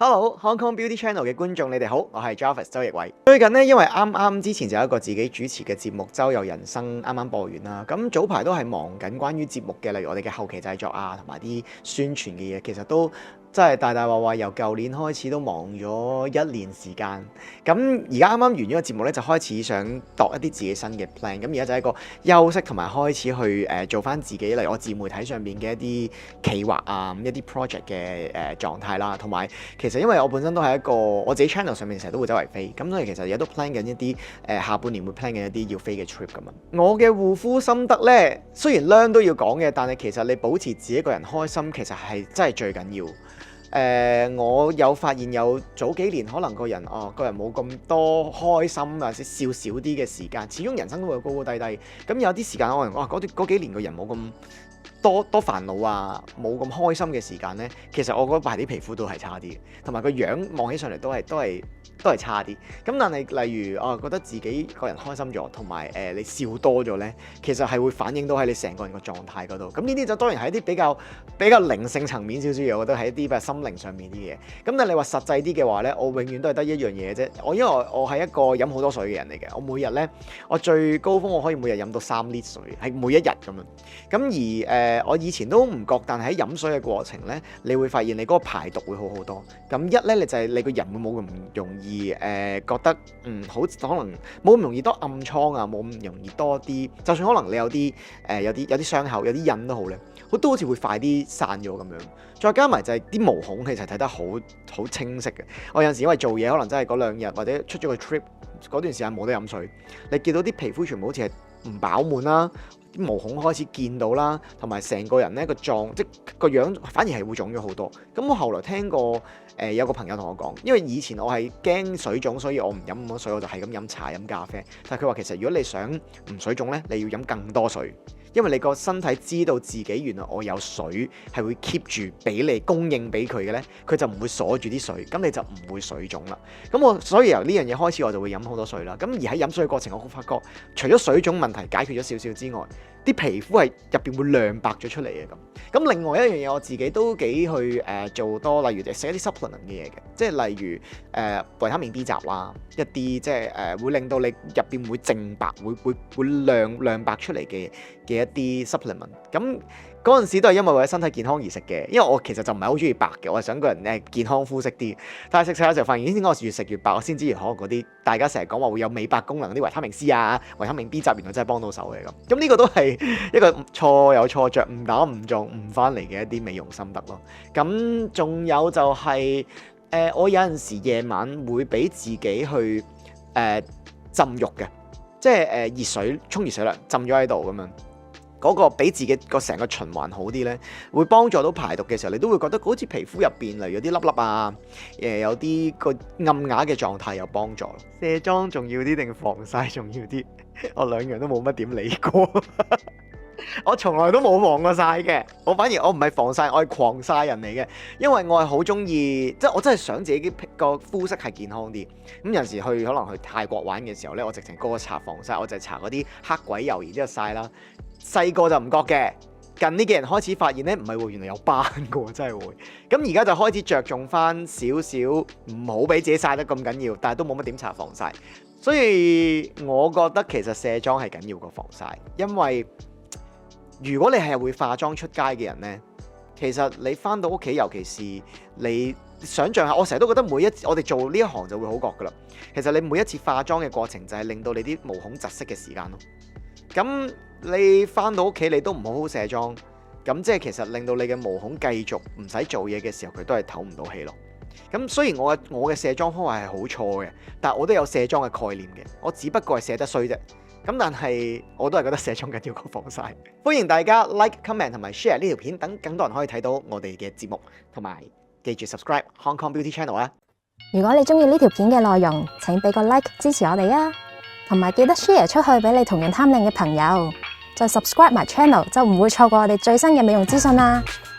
Hello Hong Kong Beauty Channel 嘅觀眾，你哋好，我係 Jarvis 周奕偉。最近呢，因為啱之前就有一個自己主持嘅節目《周遊人生》啱播完啦，咁早排都係忙緊關於節目嘅，例如我哋嘅後期製作啊，同埋啲宣傳嘅嘢，其實都真係大話由舊年開始都忙咗1年時間。咁而家啱完咗個節目咧，就開始想度一啲自己新嘅 plan。咁而家就係一個休息同埋開始去做翻自己，例如我自媒體上面嘅一啲企劃啊，一啲 project 嘅狀態啦，同埋其實因為我本身都係一個我自己 channel 上面成日都會周圍飛，咁所以其實而家都 plan 緊一啲下半年會 plan 緊一啲要飛嘅 trip 咁啊。我嘅護膚心得咧，雖然量都要講嘅，但係其實你保持自己一個人開心，其實係真係最緊要。我有發現有早幾年可能個人冇咁多開心啊，笑少啲嘅時間，始終人生都會有高高低低。咁有啲時間可能嗰幾年個人冇咁多煩惱啊，冇咁開心嘅時間呢，其實我嗰排啲皮膚都係差啲，同埋個樣望起上嚟都係差啲。咁但係例如覺得自己個人開心咗，同埋你笑多咗呢，其實係會反映到喺你成個人個狀態嗰度。咁呢啲就當然係一啲比較靈性層面少少嘢，我覺得係一啲比較心靈上面啲嘢。咁但係你話實際啲嘅話呢，我永遠都係得一樣嘢啫。因為我係一個飲好多水嘅人嚟嘅，我每日呢，我最高峰我可以每日飲到3 lit 水，係每一日咁樣。咁而我以前都唔覺，但係喺飲水嘅過程呢，你會發現你嗰個排毒會好好多。咁一呢，你就係你個人會冇咁容易覺得好可能冇咁容易多暗瘡啊，冇咁容易多啲，就算可能你有啲傷口有啲印都好咧，都好似會快啲散咗咁樣。再加埋就係啲毛孔其實睇得好清晰嘅。我有陣時因為做嘢可能真係嗰2日或者出咗個 trip 嗰段時間冇得飲水，你見到啲皮膚全部好似係唔飽滿啦。啲毛孔開始見到啦，同埋成個人咧即個樣反而係會腫咗好多。咁我後來聽過有個朋友同我講，因為以前我係驚水腫，所以我唔飲咁多水，我就係咁飲茶飲咖啡。但係佢話其實如果你想唔水腫咧，你要飲更多水，因為你個身體知道自己原來我有水係會 keep 住俾你供應俾佢嘅咧，佢就唔會鎖住啲水，咁你就唔會水腫啦。咁我所以由呢樣嘢開始，我就會飲好多水啦。咁而喺飲水嘅過程，我發覺除咗水腫問題解決咗少少之外，啲皮膚係入邊會亮白咗出嚟嘅咁。咁另外一樣嘢我自己都幾去做多，例如食一啲 supplement 嘅嘢嘅，即係例如維他命 B 集啦，一啲即係會令到你入邊會淨白，會亮白出嚟嘅一啲 supplement。咁嗰陣時都係因為為咗身體健康而食嘅，因為我其實就唔係好中意白嘅，我係想個人健康膚色啲。但係食下就發現，點解我越食越白？我先知可能嗰啲大家成日講話會有美白功能啲維他命 C 啊、維他命 B 集，原來真係幫到手嘅咁。咁呢個都係一個錯有錯着、誤打誤撞誤翻嚟嘅一啲美容心得咯。咁仲有就係我有陣時夜晚會俾自己去浸浴嘅，即係熱水沖熱水涼浸咗喺度咁樣。嗰個俾自己個成個循環好啲咧，會幫助到排毒嘅時候，你都會覺得好似皮膚入邊例如有啲粒粒啊，有啲個暗啞嘅狀態有幫助。卸妝重要啲定防曬重要啲？我兩樣都冇乜點理過。我從來都冇防過曬嘅，我唔係防曬，我係狂曬人嚟嘅，因為我係好中意，即係我真係想自己個膚色係健康啲。咁有時可能去泰國玩嘅時候咧，我直情個個搽防曬，我就係搽嗰啲黑鬼油，然之後曬啦。細個就唔覺嘅，近呢幾年開始發現咧，唔係喎，原來有斑嘅喎，真係會。咁而家就開始着重翻少少，唔好俾自己曬得咁緊要，但係都冇乜點搽防曬。所以我覺得其實卸妝係緊要過防曬，因為如果你係會化妝出街嘅人呢，其實你翻到屋企，尤其是你想象下，我成日都覺得我哋做呢一行就會好覺噶啦。其實你每一次化妝嘅過程就係令到你啲毛孔窒息嘅時間咯。咁你翻到屋企你都唔好好卸妝，咁即係其實令到你嘅毛孔繼續唔使做嘢嘅時候，佢都係唞唔到氣咯。咁雖然我嘅卸妝方法係好錯嘅，但係我都有卸妝嘅概念嘅，我只不過係卸得衰啫。咁但係我都係覺得卸妝緊要過防曬。歡迎大家 like、comment 同埋 share 呢條片，等更多人可以睇到我哋嘅節目，同埋記住 subscribe Hong Kong Beauty Channel 啊！如果你中意呢條片嘅內容，請俾個 like 支持我哋啊！同埋記得 share 出去俾你同樣貪靚嘅朋友，再 subscribe 埋 channel 就唔會錯過我哋最新嘅美容資訊啦〜